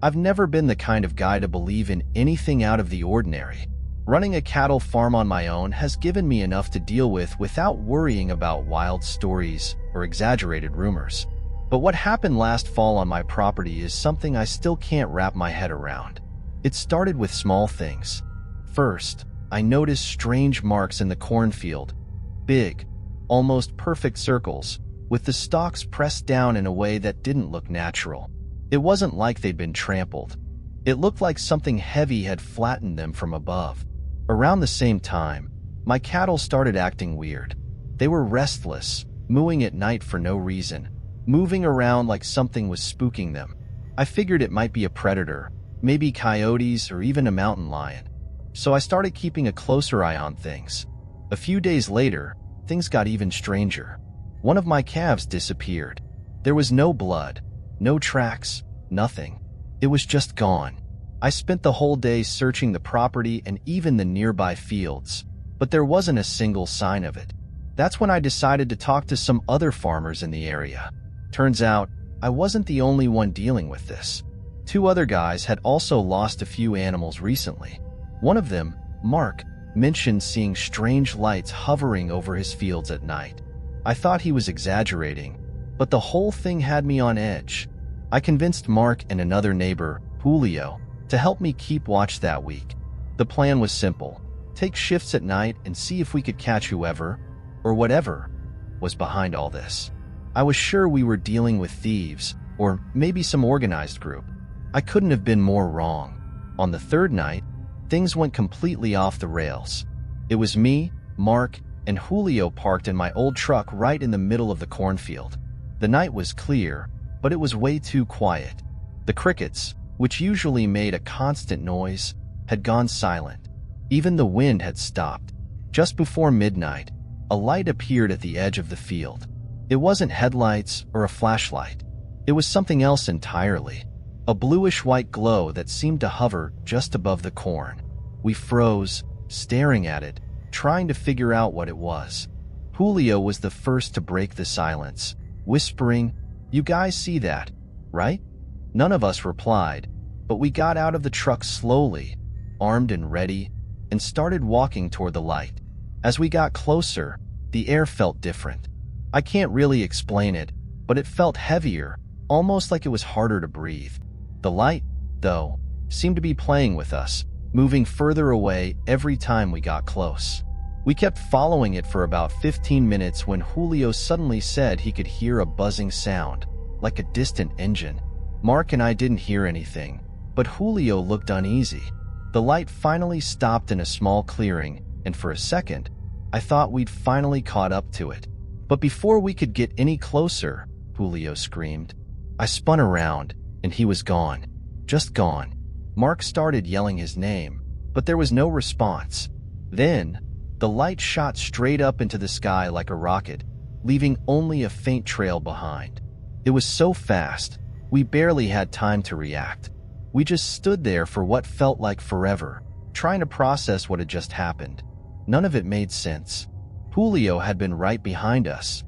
I've never been the kind of guy to believe in anything out of the ordinary. Running a cattle farm on my own has given me enough to deal with without worrying about wild stories or exaggerated rumors. But what happened last fall on my property is something I still can't wrap my head around. It started with small things. First, I noticed strange marks in the cornfield. Big, almost perfect circles, with the stalks pressed down in a way that didn't look natural. It wasn't like they'd been trampled. It looked like something heavy had flattened them from above. Around the same time, my cattle started acting weird. They were restless, mooing at night for no reason, moving around like something was spooking them. I figured it might be a predator, maybe coyotes or even a mountain lion. So I started keeping a closer eye on things. A few days later, things got even stranger. One of my calves disappeared. There was no blood, no tracks, nothing. It was just gone. I spent the whole day searching the property and even the nearby fields, but there wasn't a single sign of it. That's when I decided to talk to some other farmers in the area. Turns out, I wasn't the only one dealing with this. 2 other guys had also lost a few animals recently. One of them, Mark, mentioned seeing strange lights hovering over his fields at night. I thought he was exaggerating, but the whole thing had me on edge. I convinced Mark and another neighbor, Julio, to help me keep watch that week. The plan was simple: take shifts at night and see if we could catch whoever, or whatever, was behind all this. I was sure we were dealing with thieves, or maybe some organized group. I couldn't have been more wrong. On the 3rd night, things went completely off the rails. It was me, Mark, and Julio parked in my old truck right in the middle of the cornfield. The night was clear, but it was way too quiet. The crickets, which usually made a constant noise, had gone silent. Even the wind had stopped. Just before midnight, a light appeared at the edge of the field. It wasn't headlights or a flashlight. It was something else entirely. A bluish-white glow that seemed to hover just above the corn. We froze, staring at it, trying to figure out what it was. Julio was the first to break the silence, whispering, "You guys see that, right?" None of us replied, but we got out of the truck slowly, armed and ready, and started walking toward the light. As we got closer, the air felt different. I can't really explain it, but it felt heavier, almost like it was harder to breathe. The light, though, seemed to be playing with us, moving further away every time we got close. We kept following it for about 15 minutes when Julio suddenly said he could hear a buzzing sound, like a distant engine. Mark and I didn't hear anything, but Julio looked uneasy. The light finally stopped in a small clearing, and for a second, I thought we'd finally caught up to it. But before we could get any closer, Julio screamed. I spun around, and he was gone. Just gone. Mark started yelling his name, but there was no response. Then, the light shot straight up into the sky like a rocket, leaving only a faint trail behind. It was so fast, we barely had time to react. We just stood there for what felt like forever, trying to process what had just happened. None of it made sense. Julio had been right behind us.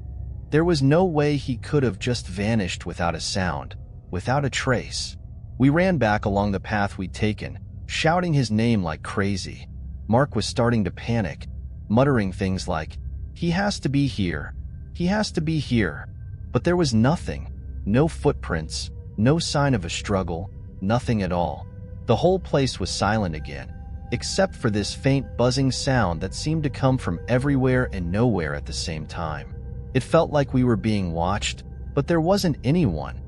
There was no way he could have just vanished without a sound, without a trace. We ran back along the path we'd taken, shouting his name like crazy. Mark was starting to panic, muttering things like, "He has to be here. He has to be here." But there was nothing. No footprints, no sign of a struggle, nothing at all. The whole place was silent again, except for this faint buzzing sound that seemed to come from everywhere and nowhere at the same time. It felt like we were being watched, but there wasn't anyone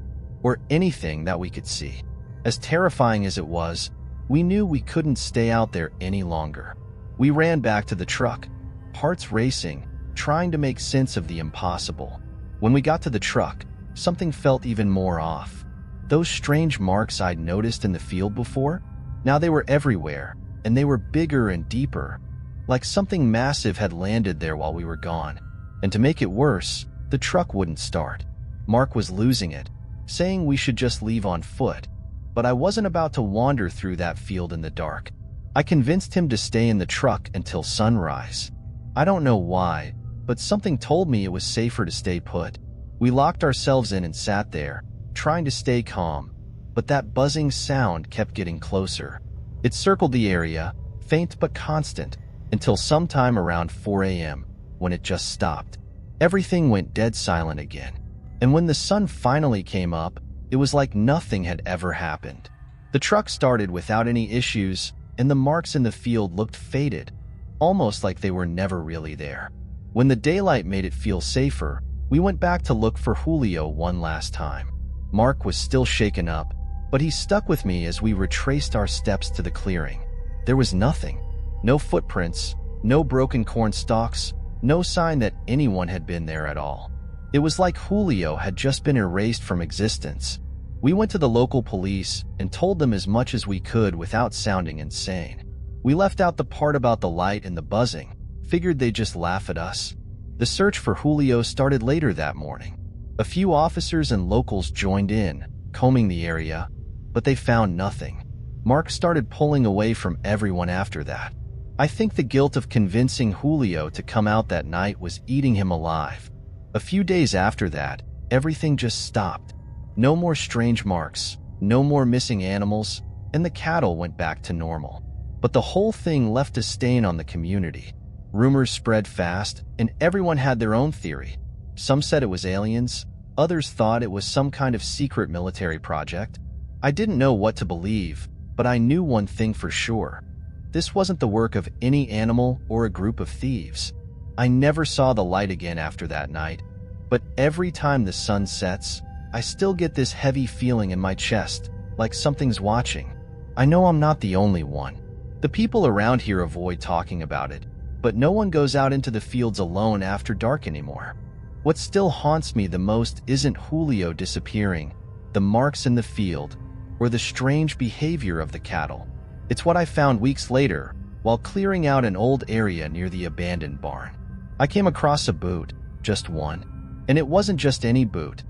or anything that we could see. As terrifying as it was, we knew we couldn't stay out there any longer. We ran back to the truck, hearts racing, trying to make sense of the impossible. When we got to the truck, something felt even more off. Those strange marks I'd noticed in the field before, now they were everywhere, and they were bigger and deeper, like something massive had landed there while we were gone. And to make it worse, the truck wouldn't start. Mark was losing it, saying we should just leave on foot, but I wasn't about to wander through that field in the dark. I convinced him to stay in the truck until sunrise. I don't know why, but something told me it was safer to stay put. We locked ourselves in and sat there, trying to stay calm, but that buzzing sound kept getting closer. It circled the area, faint but constant, until sometime around 4 a.m., when it just stopped. Everything went dead silent again. And when the sun finally came up, it was like nothing had ever happened. The truck started without any issues, and the marks in the field looked faded, almost like they were never really there. When the daylight made it feel safer, we went back to look for Julio one last time. Mark was still shaken up, but he stuck with me as we retraced our steps to the clearing. There was nothing. No footprints, no broken corn stalks, no sign that anyone had been there at all. It was like Julio had just been erased from existence. We went to the local police and told them as much as we could without sounding insane. We left out the part about the light and the buzzing, figured they'd just laugh at us. The search for Julio started later that morning. A few officers and locals joined in, combing the area, but they found nothing. Mark started pulling away from everyone after that. I think the guilt of convincing Julio to come out that night was eating him alive. A few days after that, everything just stopped. No more strange marks, no more missing animals, and the cattle went back to normal. But the whole thing left a stain on the community. Rumors spread fast, and everyone had their own theory. Some said it was aliens, others thought it was some kind of secret military project. I didn't know what to believe, but I knew one thing for sure. This wasn't the work of any animal or a group of thieves. I never saw the light again after that night, but every time the sun sets, I still get this heavy feeling in my chest, like something's watching. I know I'm not the only one. The people around here avoid talking about it, but no one goes out into the fields alone after dark anymore. What still haunts me the most isn't Julio disappearing, the marks in the field, or the strange behavior of the cattle. It's what I found weeks later while clearing out an old area near the abandoned barn. I came across a boot, just one, and it wasn't just any boot.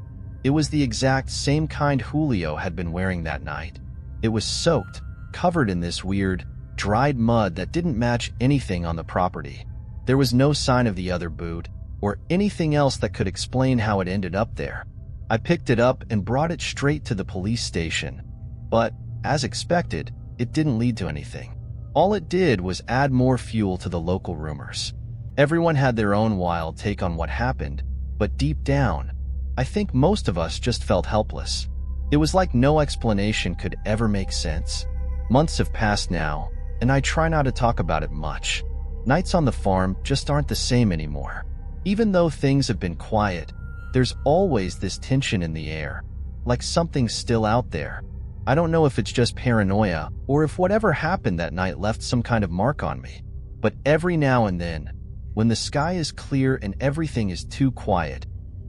It was the exact same kind Julio had been wearing that night. It was soaked, covered in this weird, dried mud that didn't match anything on the property. There was no sign of the other boot, or anything else that could explain how it ended up there. I picked it up and brought it straight to the police station, but, as expected, it didn't lead to anything. All it did was add more fuel to the local rumors. Everyone had their own wild take on what happened, but deep down, I think most of us just felt helpless. It was like no explanation could ever make sense. Months have passed now, and I try not to talk about it much. Nights on the farm just aren't the same anymore. Even though things have been quiet, there's always this tension in the air, like something's still out there. I don't know if it's just paranoia or if whatever happened that night left some kind of mark on me. But every now and then, when the sky is clear and everything is too quiet,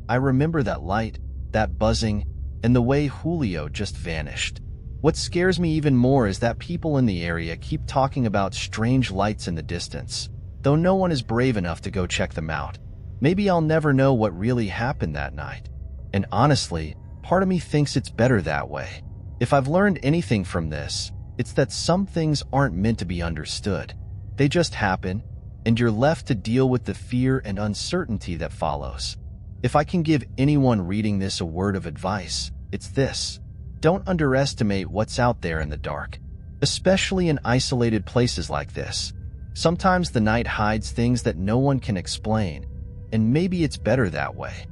I remember that light, that buzzing, and the way Julio just vanished. What scares me even more is that people in the area keep talking about strange lights in the distance, though no one is brave enough to go check them out. Maybe I'll never know what really happened that night. And honestly, part of me thinks it's better that way. If I've learned anything from this, it's that some things aren't meant to be understood. They just happen, and you're left to deal with the fear and uncertainty that follows. If I can give anyone reading this a word of advice, it's this. Don't underestimate what's out there in the dark, especially in isolated places like this. Sometimes the night hides things that no one can explain, and maybe it's better that way.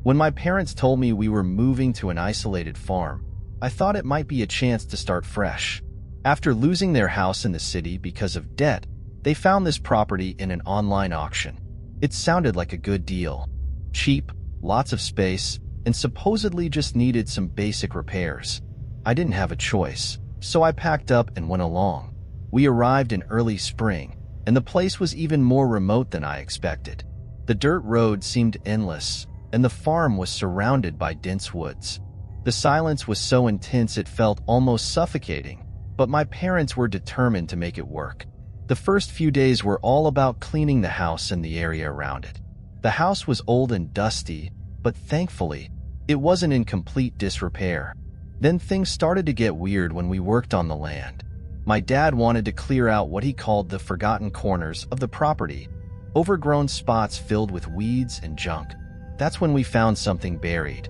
When my parents told me we were moving to an isolated farm, I thought it might be a chance to start fresh. After losing their house in the city because of debt, they found this property in an online auction. It sounded like a good deal. Cheap, lots of space, and supposedly just needed some basic repairs. I didn't have a choice, so I packed up and went along. We arrived in early spring, and the place was even more remote than I expected. The dirt road seemed endless, and the farm was surrounded by dense woods. The silence was so intense it felt almost suffocating, but my parents were determined to make it work. The first few days were all about cleaning the house and the area around it. The house was old and dusty, but thankfully, it wasn't in complete disrepair. Then things started to get weird when we worked on the land. My dad wanted to clear out what he called the forgotten corners of the property, overgrown spots filled with weeds and junk. That's when we found something buried.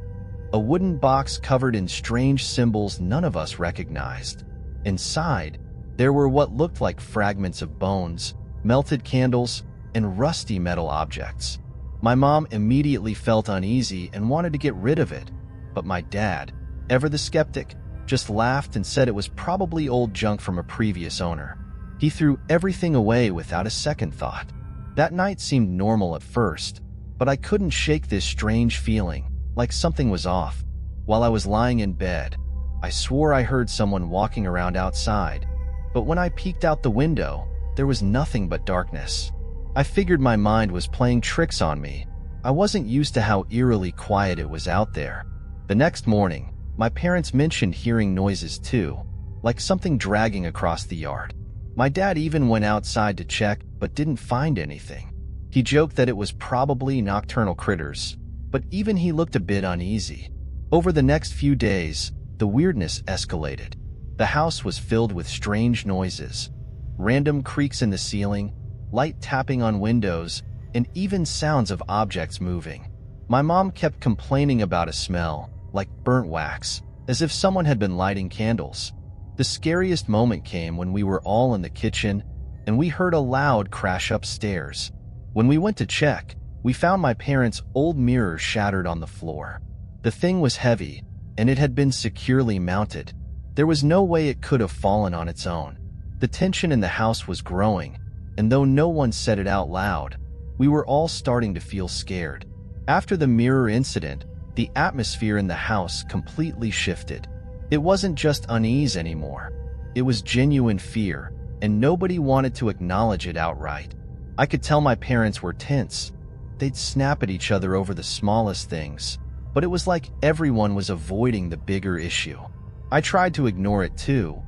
A wooden box covered in strange symbols none of us recognized. Inside, there were what looked like fragments of bones, melted candles, and rusty metal objects. My mom immediately felt uneasy and wanted to get rid of it, but my dad, ever the skeptic, just laughed and said it was probably old junk from a previous owner. He threw everything away without a second thought. That night seemed normal at first, but I couldn't shake this strange feeling, like something was off. While I was lying in bed, I swore I heard someone walking around outside, but when I peeked out the window, there was nothing but darkness. I figured my mind was playing tricks on me. I wasn't used to how eerily quiet it was out there. The next morning, my parents mentioned hearing noises too, like something dragging across the yard. My dad even went outside to check, but didn't find anything. He joked that it was probably nocturnal critters, but even he looked a bit uneasy. Over the next few days, the weirdness escalated. The house was filled with strange noises, random creaks in the ceiling, light tapping on windows, and even sounds of objects moving. My mom kept complaining about a smell, like burnt wax, as if someone had been lighting candles. The scariest moment came when we were all in the kitchen, and we heard a loud crash upstairs. When we went to check, we found my parents' old mirror shattered on the floor. The thing was heavy, and it had been securely mounted. There was no way it could have fallen on its own. The tension in the house was growing, and though no one said it out loud, we were all starting to feel scared. After the mirror incident, the atmosphere in the house completely shifted. It wasn't just unease anymore. It was genuine fear, and nobody wanted to acknowledge it outright. I could tell my parents were tense. They'd snap at each other over the smallest things, but it was like everyone was avoiding the bigger issue. I tried to ignore it too,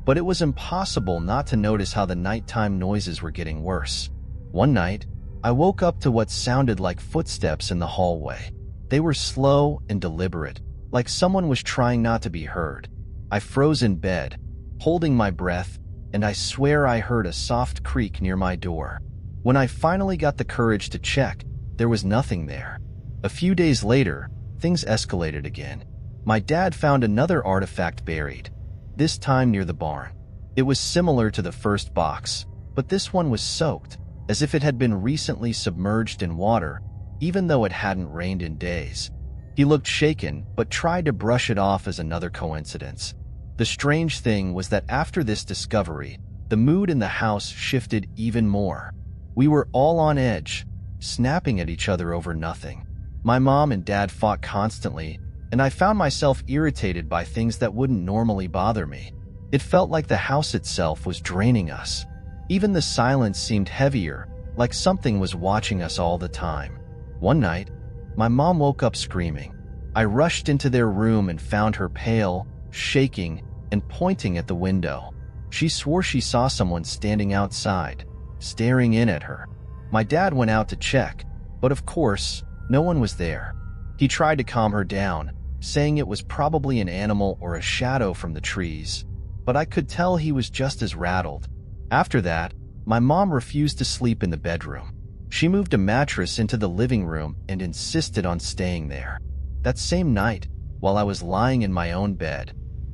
but it was impossible not to notice how the nighttime noises were getting worse. One night, I woke up to what sounded like footsteps in the hallway. They were slow and deliberate, like someone was trying not to be heard. I froze in bed, holding my breath, and I swear I heard a soft creak near my door. When I finally got the courage to check, there was nothing there. A few days later, things escalated again. My dad found another artifact buried, this time near the barn. It was similar to the first box, but this one was soaked, as if it had been recently submerged in water, even though it hadn't rained in days. He looked shaken, but tried to brush it off as another coincidence. The strange thing was that after this discovery, the mood in the house shifted even more. We were all on edge, snapping at each other over nothing. My mom and dad fought constantly, and I found myself irritated by things that wouldn't normally bother me. It felt like the house itself was draining us. Even the silence seemed heavier, like something was watching us all the time. One night, my mom woke up screaming. I rushed into their room and found her pale, shaking, and pointing at the window. She swore she saw someone standing outside, staring in at her. My dad went out to check, but of course, no one was there. He tried to calm her down, saying it was probably an animal or a shadow from the trees, but I could tell he was just as rattled. After that, my mom refused to sleep in the bedroom. She moved a mattress into the living room and insisted on staying there. That same night, while I was lying in my own bed,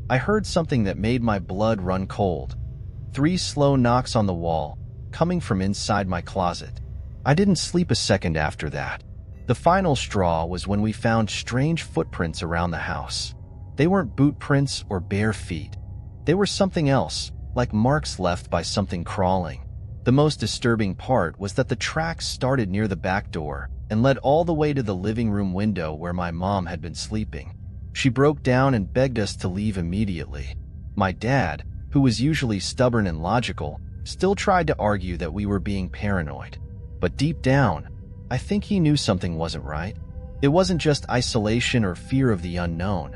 I heard something that made my blood run cold. 3 slow knocks on the wall, coming from inside my closet. I didn't sleep a second after that. The final straw was when we found strange footprints around the house. They weren't boot prints or bare feet. They were something else, like marks left by something crawling. The most disturbing part was that the tracks started near the back door and led all the way to the living room window where my mom had been sleeping. She broke down and begged us to leave immediately. My dad, who was usually stubborn and logical, still tried to argue that we were being paranoid. But deep down, I think he knew something wasn't right. It wasn't just isolation or fear of the unknown.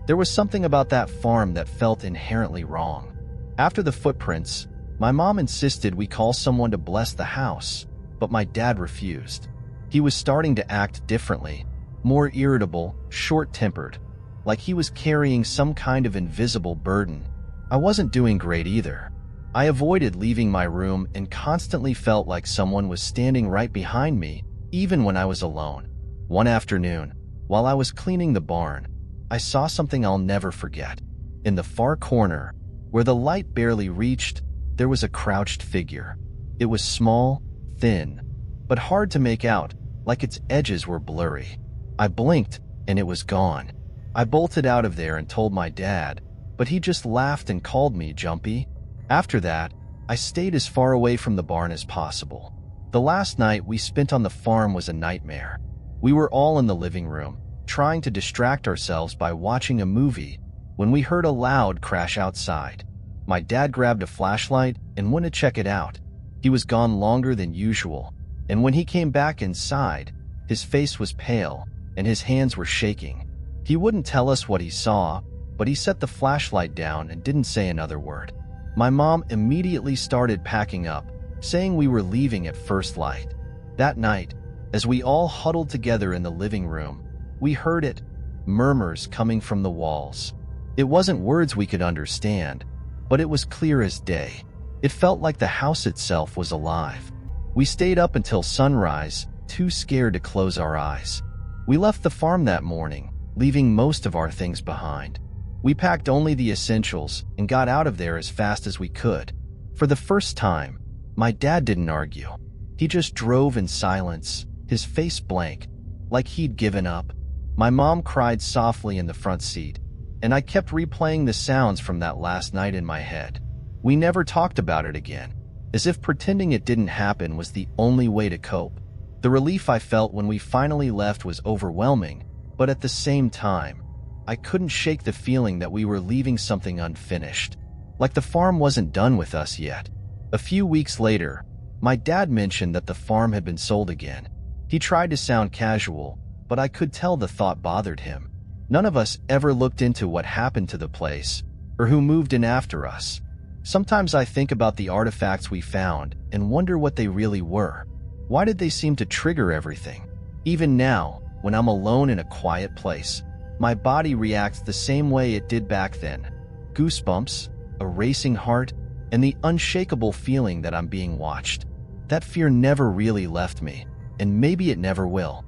There was something about that farm that felt inherently wrong. After the footprints, my mom insisted we call someone to bless the house, but my dad refused. He was starting to act differently, more irritable, short-tempered, like he was carrying some kind of invisible burden. I wasn't doing great either. I avoided leaving my room and constantly felt like someone was standing right behind me, even when I was alone. One afternoon, while I was cleaning the barn, I saw something I'll never forget. In the far corner, where the light barely reached, there was a crouched figure. It was small, thin, but hard to make out, like its edges were blurry. I blinked, and it was gone. I bolted out of there and told my dad, but he just laughed and called me Jumpy. After that, I stayed as far away from the barn as possible. The last night we spent on the farm was a nightmare. We were all in the living room, trying to distract ourselves by watching a movie, when we heard a loud crash outside. My dad grabbed a flashlight and went to check it out. He was gone longer than usual, and when he came back inside, his face was pale and his hands were shaking. He wouldn't tell us what he saw, but he set the flashlight down and didn't say another word. My mom immediately started packing up, saying we were leaving at first light. That night, as we all huddled together in the living room, we heard it, murmurs coming from the walls. It wasn't words we could understand, but it was clear as day. It felt like the house itself was alive. We stayed up until sunrise, too scared to close our eyes. We left the farm that morning, leaving most of our things behind. We packed only the essentials and got out of there as fast as we could. For the first time, my dad didn't argue. He just drove in silence, his face blank, like he'd given up. My mom cried softly in the front seat, and I kept replaying the sounds from that last night in my head. We never talked about it again, as if pretending it didn't happen was the only way to cope. The relief I felt when we finally left was overwhelming, but at the same time, I couldn't shake the feeling that we were leaving something unfinished, like the farm wasn't done with us yet. A few weeks later, my dad mentioned that the farm had been sold again. He tried to sound casual, but I could tell the thought bothered him. None of us ever looked into what happened to the place, or who moved in after us. Sometimes I think about the artifacts we found and wonder what they really were. Why did they seem to trigger everything? Even now, when I'm alone in a quiet place, my body reacts the same way it did back then. Goosebumps, a racing heart, and the unshakable feeling that I'm being watched. That fear never really left me, and maybe it never will.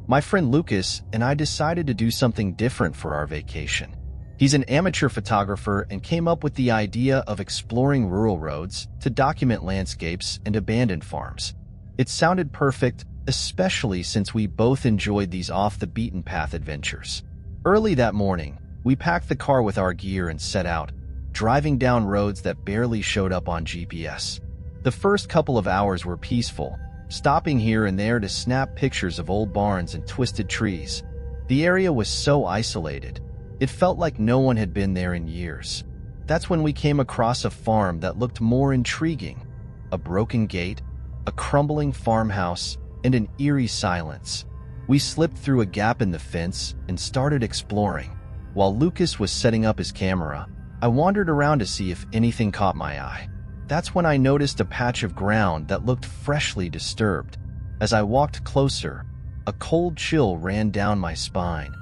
My friend Lucas and I decided to do something different for our vacation. He's an amateur photographer and came up with the idea of exploring rural roads to document landscapes and abandoned farms. It sounded perfect, especially since we both enjoyed these off-the-beaten-path adventures. Early that morning, we packed the car with our gear and set out, driving down roads that barely showed up on GPS. The first couple of hours were peaceful, stopping here and there to snap pictures of old barns and twisted trees. The area was so isolated, it felt like no one had been there in years. That's when we came across a farm that looked more intriguing. A broken gate, a crumbling farmhouse, and an eerie silence. We slipped through a gap in the fence and started exploring. While Lucas was setting up his camera, I wandered around to see if anything caught my eye. That's when I noticed a patch of ground that looked freshly disturbed. As I walked closer, a cold chill ran down my spine.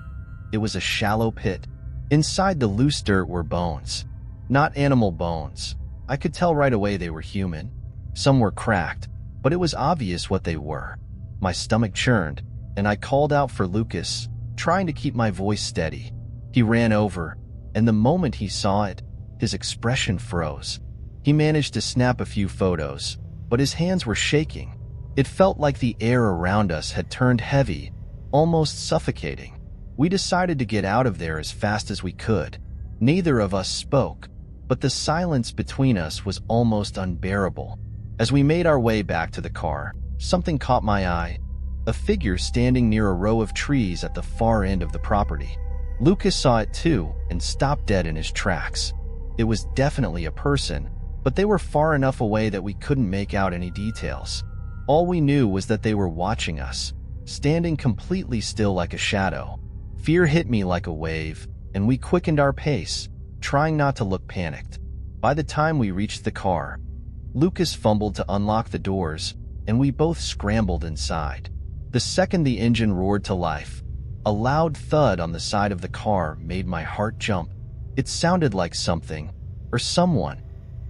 It was a shallow pit. Inside the loose dirt were bones. Not animal bones. I could tell right away they were human. Some were cracked, but it was obvious what they were. My stomach churned, and I called out for Lucas, trying to keep my voice steady. He ran over, and the moment he saw it, his expression froze. He managed to snap a few photos, but his hands were shaking. It felt like the air around us had turned heavy, almost suffocating. We decided to get out of there as fast as we could. Neither of us spoke, but the silence between us was almost unbearable. As we made our way back to the car, something caught my eye. A figure standing near a row of trees at the far end of the property. Lucas saw it too and stopped dead in his tracks. It was definitely a person, but they were far enough away that we couldn't make out any details. All we knew was that they were watching us, standing completely still like a shadow. Fear hit me like a wave, and we quickened our pace, trying not to look panicked. By the time we reached the car, Lucas fumbled to unlock the doors, and we both scrambled inside. The second the engine roared to life, a loud thud on the side of the car made my heart jump. It sounded like something, or someone,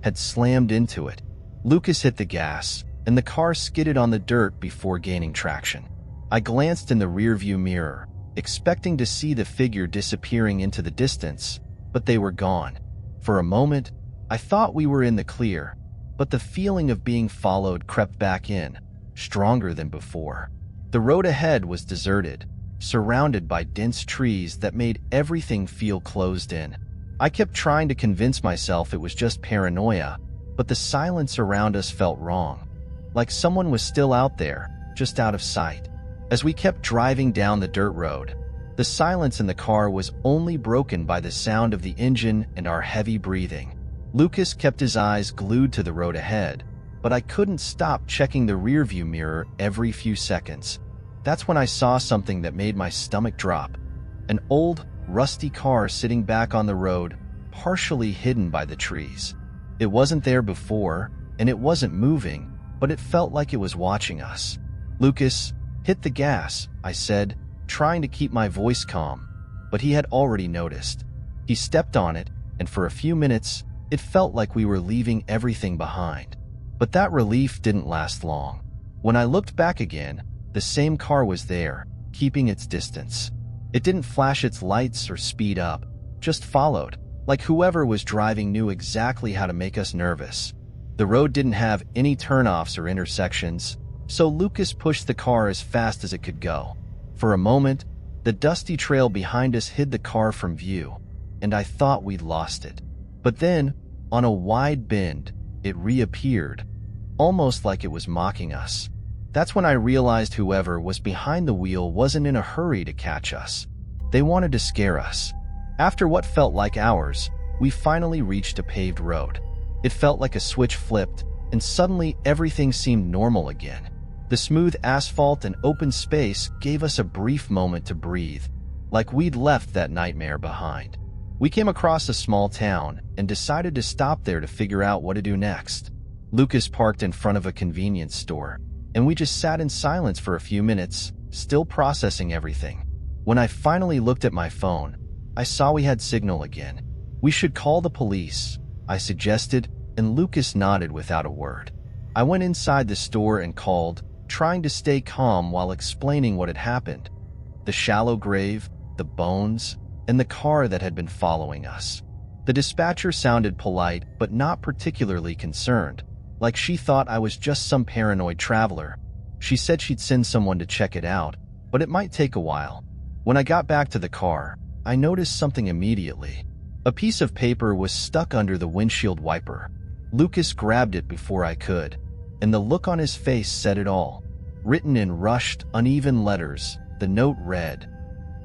had slammed into it. Lucas hit the gas, and the car skidded on the dirt before gaining traction. I glanced in the rearview mirror, expecting to see the figure disappearing into the distance, but they were gone. For a moment, I thought we were in the clear, but the feeling of being followed crept back in, stronger than before. The road ahead was deserted, surrounded by dense trees that made everything feel closed in. I kept trying to convince myself it was just paranoia, but the silence around us felt wrong, like someone was still out there, just out of sight. As we kept driving down the dirt road, the silence in the car was only broken by the sound of the engine and our heavy breathing. Lucas kept his eyes glued to the road ahead, but I couldn't stop checking the rearview mirror every few seconds. That's when I saw something that made my stomach drop. An old, rusty car sitting back on the road, partially hidden by the trees. It wasn't there before, and it wasn't moving, but it felt like it was watching us. "Lucas, hit the gas," I said, trying to keep my voice calm, but he had already noticed. He stepped on it, and for a few minutes, it felt like we were leaving everything behind. But that relief didn't last long. When I looked back again, the same car was there, keeping its distance. It didn't flash its lights or speed up, just followed, like whoever was driving knew exactly how to make us nervous. The road didn't have any turnoffs or intersections, so Lucas pushed the car as fast as it could go. For a moment, the dusty trail behind us hid the car from view, and I thought we'd lost it. But then, on a wide bend, it reappeared, almost like it was mocking us. That's when I realized whoever was behind the wheel wasn't in a hurry to catch us. They wanted to scare us. After what felt like hours, we finally reached a paved road. It felt like a switch flipped, and suddenly everything seemed normal again. The smooth asphalt and open space gave us a brief moment to breathe, like we'd left that nightmare behind. We came across a small town and decided to stop there to figure out what to do next. Lucas parked in front of a convenience store, and we just sat in silence for a few minutes, still processing everything. When I finally looked at my phone, I saw we had signal again. "We should call the police," I suggested, and Lucas nodded without a word. I went inside the store and called, trying to stay calm while explaining what had happened. The shallow grave, the bones, and the car that had been following us. The dispatcher sounded polite but not particularly concerned, like she thought I was just some paranoid traveler. She said she'd send someone to check it out, but it might take a while. When I got back to the car, I noticed something immediately. A piece of paper was stuck under the windshield wiper. Lucas grabbed it before I could, and the look on his face said it all. Written in rushed, uneven letters, the note read,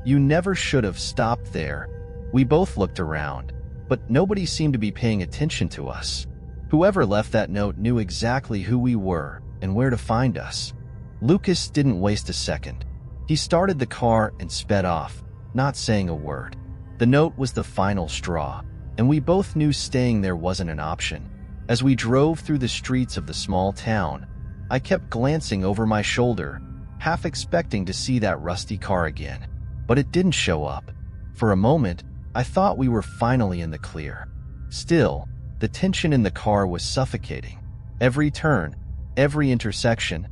"You never should have stopped there." We both looked around, but nobody seemed to be paying attention to us. Whoever left that note knew exactly who we were and where to find us. Lucas didn't waste a second. He started the car and sped off, not saying a word. The note was the final straw, and we both knew staying there wasn't an option. As we drove through the streets of the small town, I kept glancing over my shoulder, half expecting to see that rusty car again. But it didn't show up. For a moment, I thought we were finally in the clear. Still, the tension in the car was suffocating. Every turn, every intersection,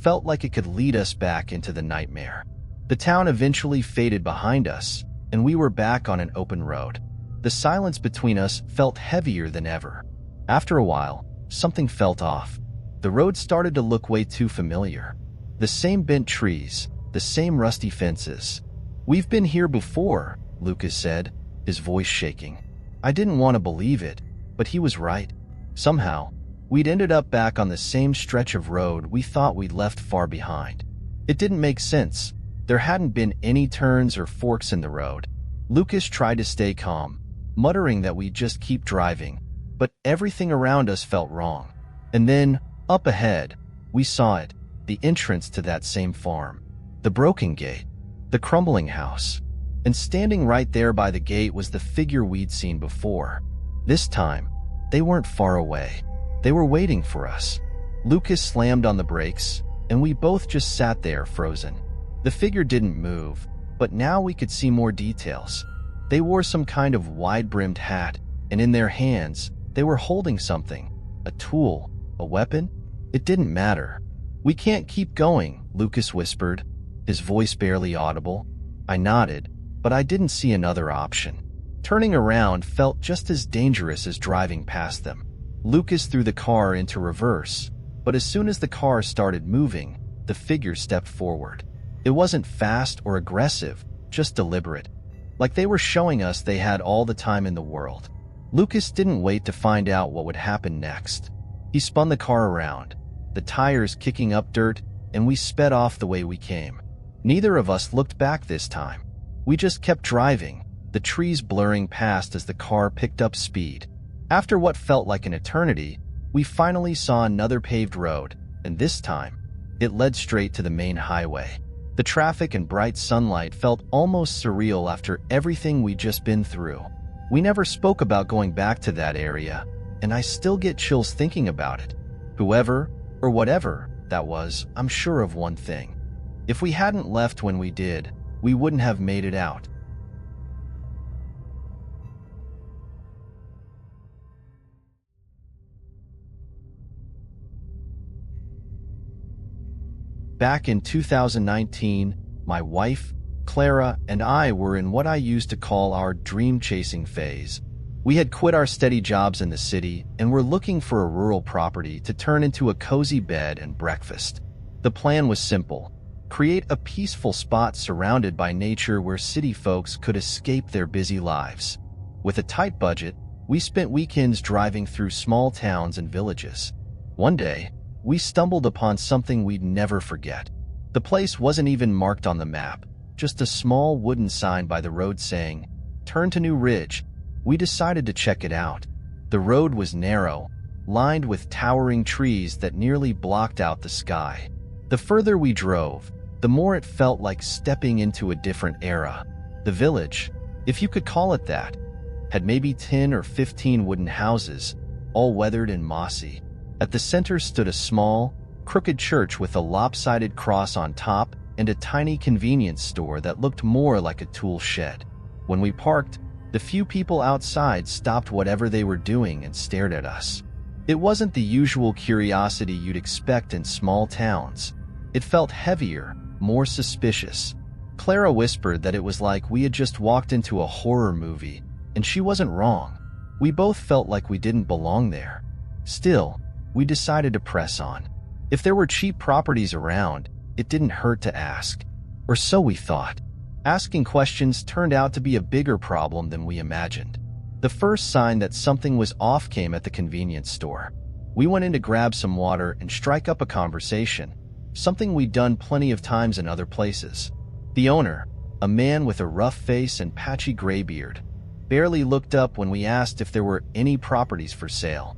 felt like it could lead us back into the nightmare. The town eventually faded behind us, and we were back on an open road. The silence between us felt heavier than ever. After a while, something felt off. The road started to look way too familiar. The same bent trees, the same rusty fences. "We've been here before," Lucas said, his voice shaking. I didn't want to believe it, but he was right. Somehow, we'd ended up back on the same stretch of road we thought we'd left far behind. It didn't make sense. There hadn't been any turns or forks in the road. Lucas tried to stay calm, muttering that we'd just keep driving, but everything around us felt wrong. And then, up ahead, we saw it, the entrance to that same farm. The broken gate, the crumbling house. And standing right there by the gate was the figure we'd seen before. This time, they weren't far away. They were waiting for us. Lucas slammed on the brakes, and we both just sat there frozen. The figure didn't move, but now we could see more details. They wore some kind of wide-brimmed hat, and in their hands, they were holding something. A tool, a weapon? It didn't matter. "We can't keep going," Lucas whispered, his voice barely audible. I nodded, but I didn't see another option. Turning around felt just as dangerous as driving past them. Lucas threw the car into reverse, but as soon as the car started moving, the figure stepped forward. It wasn't fast or aggressive, just deliberate. Like they were showing us they had all the time in the world. Lucas didn't wait to find out what would happen next. He spun the car around, the tires kicking up dirt, and we sped off the way we came. Neither of us looked back this time. We just kept driving, the trees blurring past as the car picked up speed. After what felt like an eternity, we finally saw another paved road, and this time, it led straight to the main highway. The traffic and bright sunlight felt almost surreal after everything we'd just been through. We never spoke about going back to that area, and I still get chills thinking about it. Whoever, or whatever that was, I'm sure of one thing. If we hadn't left when we did, we wouldn't have made it out. Back in 2019, my wife, Clara, and I were in what I used to call our dream-chasing phase. We had quit our steady jobs in the city and were looking for a rural property to turn into a cozy bed and breakfast. The plan was simple: create a peaceful spot surrounded by nature where city folks could escape their busy lives. With a tight budget, we spent weekends driving through small towns and villages. One day, we stumbled upon something we'd never forget. The place wasn't even marked on the map, just a small wooden sign by the road saying, "Turn to New Ridge." We decided to check it out. The road was narrow, lined with towering trees that nearly blocked out the sky. The further we drove, the more it felt like stepping into a different era. The village, if you could call it that, had maybe 10 or 15 wooden houses, all weathered and mossy. At the center stood a small, crooked church with a lopsided cross on top and a tiny convenience store that looked more like a tool shed. When we parked, the few people outside stopped whatever they were doing and stared at us. It wasn't the usual curiosity you'd expect in small towns. It felt heavier, more suspicious. Clara whispered that it was like we had just walked into a horror movie, and she wasn't wrong. We both felt like we didn't belong there. Still, we decided to press on. If there were cheap properties around, it didn't hurt to ask. Or so we thought. Asking questions turned out to be a bigger problem than we imagined. The first sign that something was off came at the convenience store. We went in to grab some water and strike up a conversation, something we'd done plenty of times in other places. The owner, a man with a rough face and patchy gray beard, barely looked up when we asked if there were any properties for sale.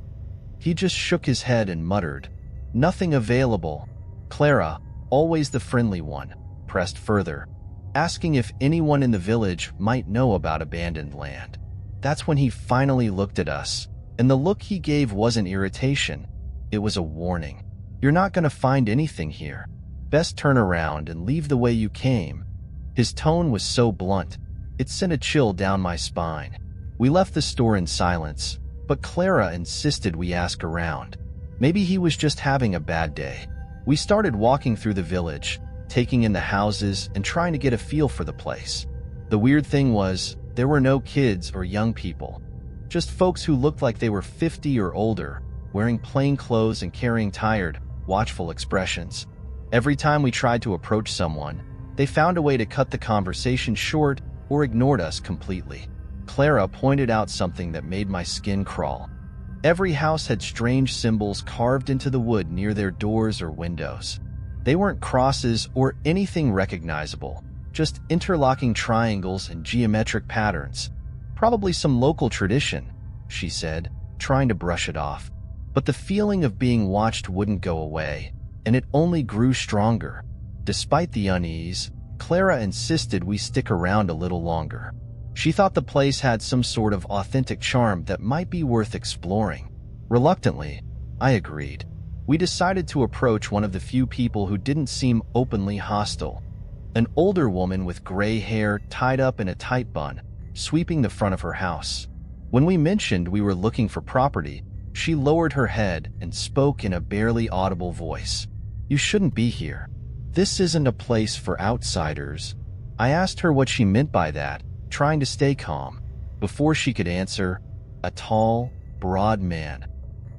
He just shook his head and muttered, "Nothing available." Clara, always the friendly one, pressed further, asking if anyone in the village might know about abandoned land. That's when he finally looked at us, and the look he gave wasn't irritation, it was a warning. "You're not going to find anything here. Best turn around and leave the way you came." His tone was so blunt, it sent a chill down my spine. We left the store in silence, but Clara insisted we ask around. Maybe he was just having a bad day. We started walking through the village, taking in the houses and trying to get a feel for the place. The weird thing was, there were no kids or young people, just folks who looked like they were 50 or older, wearing plain clothes and carrying tired, watchful expressions. Every time we tried to approach someone, they found a way to cut the conversation short or ignored us completely. Clara pointed out something that made my skin crawl. Every house had strange symbols carved into the wood near their doors or windows. They weren't crosses or anything recognizable, just interlocking triangles and geometric patterns. "Probably some local tradition," she said, trying to brush it off. But the feeling of being watched wouldn't go away, and it only grew stronger. Despite the unease, Clara insisted we stick around a little longer. She thought the place had some sort of authentic charm that might be worth exploring. Reluctantly, I agreed. We decided to approach one of the few people who didn't seem openly hostile. An older woman with gray hair tied up in a tight bun, sweeping the front of her house. When we mentioned we were looking for property, she lowered her head and spoke in a barely audible voice. "You shouldn't be here. This isn't a place for outsiders." I asked her what she meant by that, trying to stay calm. Before she could answer, a tall, broad man,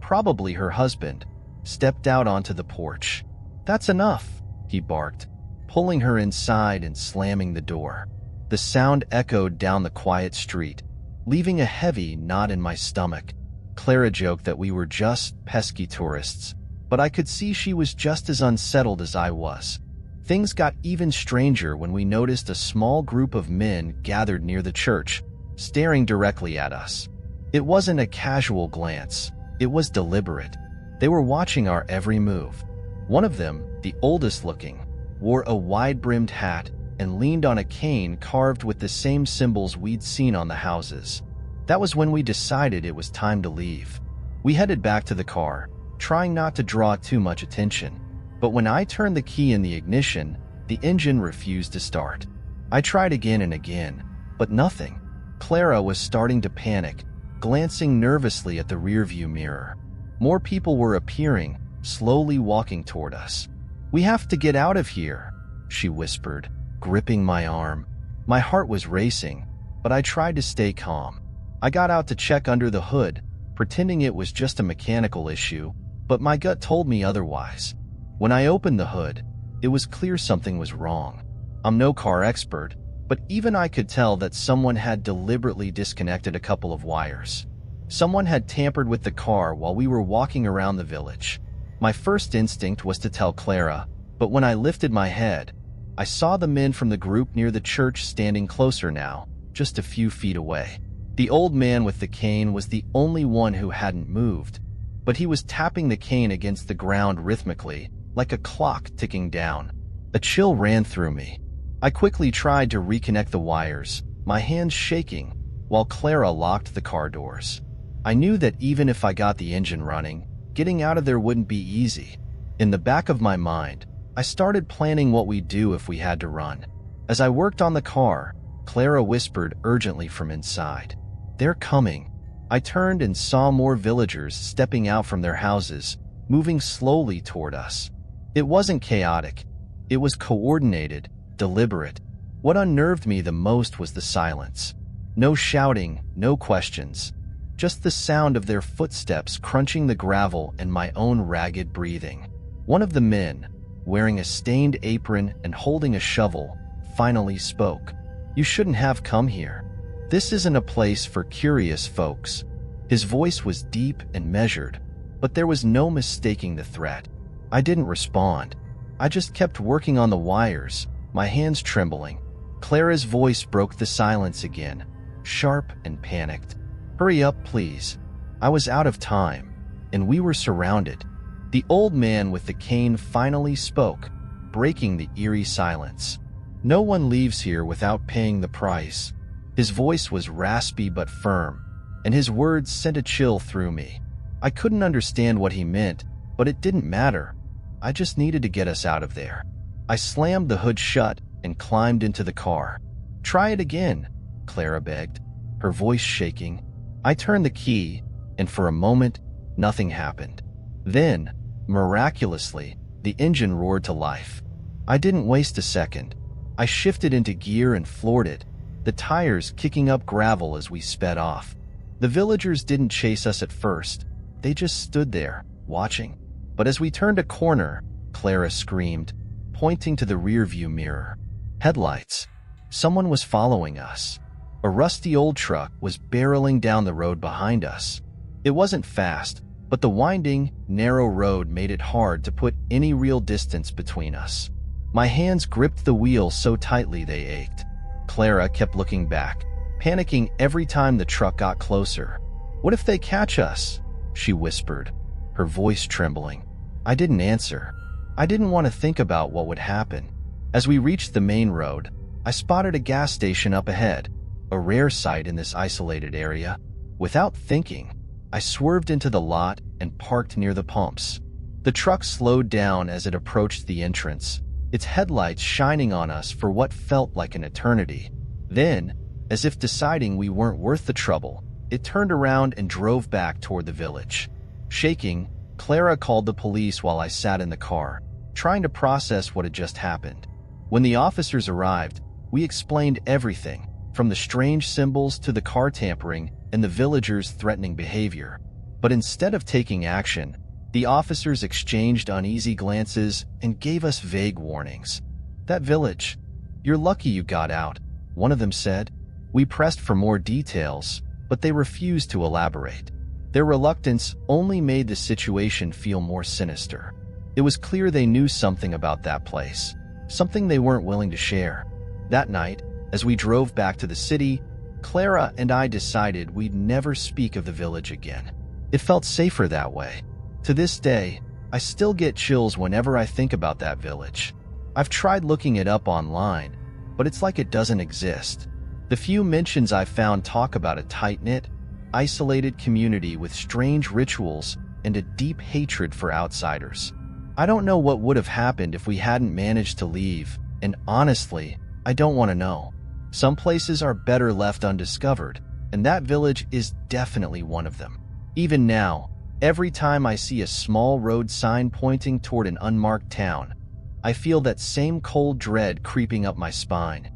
probably her husband, stepped out onto the porch. "That's enough," he barked, pulling her inside and slamming the door. The sound echoed down the quiet street, leaving a heavy knot in my stomach. Clara joked that we were just pesky tourists, but I could see she was just as unsettled as I was. Things got even stranger when we noticed a small group of men gathered near the church, staring directly at us. It wasn't a casual glance, it was deliberate. They were watching our every move. One of them, the oldest looking, wore a wide-brimmed hat and leaned on a cane carved with the same symbols we'd seen on the houses. That was when we decided it was time to leave. We headed back to the car, trying not to draw too much attention. But when I turned the key in the ignition, the engine refused to start. I tried again and again, but nothing. Clara was starting to panic, glancing nervously at the rearview mirror. More people were appearing, slowly walking toward us. "We have to get out of here," she whispered, gripping my arm. My heart was racing, but I tried to stay calm. I got out to check under the hood, pretending it was just a mechanical issue, but my gut told me otherwise. When I opened the hood, it was clear something was wrong. I'm no car expert, but even I could tell that someone had deliberately disconnected a couple of wires. Someone had tampered with the car while we were walking around the village. My first instinct was to tell Clara, but when I lifted my head, I saw the men from the group near the church standing closer now, just a few feet away. The old man with the cane was the only one who hadn't moved, but he was tapping the cane against the ground rhythmically, like a clock ticking down. A chill ran through me. I quickly tried to reconnect the wires, my hands shaking, while Clara locked the car doors. I knew that even if I got the engine running, getting out of there wouldn't be easy. In the back of my mind, I started planning what we'd do if we had to run. As I worked on the car, Clara whispered urgently from inside, "They're coming." I turned and saw more villagers stepping out from their houses, moving slowly toward us. It wasn't chaotic. It was coordinated, deliberate. What unnerved me the most was the silence. No shouting, no questions. Just the sound of their footsteps crunching the gravel and my own ragged breathing. One of the men, wearing a stained apron and holding a shovel, finally spoke. "You shouldn't have come here. This isn't a place for curious folks." His voice was deep and measured, but there was no mistaking the threat. I didn't respond. I just kept working on the wires, my hands trembling. Clara's voice broke the silence again, sharp and panicked. "Hurry up, please." I was out of time, and we were surrounded. The old man with the cane finally spoke, breaking the eerie silence. "No one leaves here without paying the price." His voice was raspy but firm, and his words sent a chill through me. I couldn't understand what he meant, but it didn't matter. I just needed to get us out of there. I slammed the hood shut and climbed into the car. "Try it again," Clara begged, her voice shaking. I turned the key, and for a moment, nothing happened. Then, miraculously, the engine roared to life. I didn't waste a second. I shifted into gear and floored it, the tires kicking up gravel as we sped off. The villagers didn't chase us at first. They just stood there, watching. But as we turned a corner, Clara screamed, pointing to the rearview mirror. Headlights. Someone was following us. A rusty old truck was barreling down the road behind us. It wasn't fast, but the winding, narrow road made it hard to put any real distance between us. My hands gripped the wheel so tightly they ached. Clara kept looking back, panicking every time the truck got closer. "What if they catch us?" she whispered, her voice trembling. I didn't answer. I didn't want to think about what would happen. As we reached the main road, I spotted a gas station up ahead, a rare sight in this isolated area. Without thinking, I swerved into the lot and parked near the pumps. The truck slowed down as it approached the entrance, its headlights shining on us for what felt like an eternity. Then, as if deciding we weren't worth the trouble, it turned around and drove back toward the village. Shaking, Clara called the police while I sat in the car, trying to process what had just happened. When the officers arrived, we explained everything, from the strange symbols to the car tampering and the villagers' threatening behavior. But instead of taking action, the officers exchanged uneasy glances and gave us vague warnings. "That village. You're lucky you got out," one of them said. We pressed for more details, but they refused to elaborate. Their reluctance only made the situation feel more sinister. It was clear they knew something about that place, something they weren't willing to share. That night, as we drove back to the city, Clara and I decided we'd never speak of the village again. It felt safer that way. To this day, I still get chills whenever I think about that village. I've tried looking it up online, but it's like it doesn't exist. The few mentions I've found talk about a tight-knit, isolated community with strange rituals and a deep hatred for outsiders. I don't know what would have happened if we hadn't managed to leave, and honestly, I don't want to know. Some places are better left undiscovered, and that village is definitely one of them. Even now, every time I see a small road sign pointing toward an unmarked town, I feel that same cold dread creeping up my spine.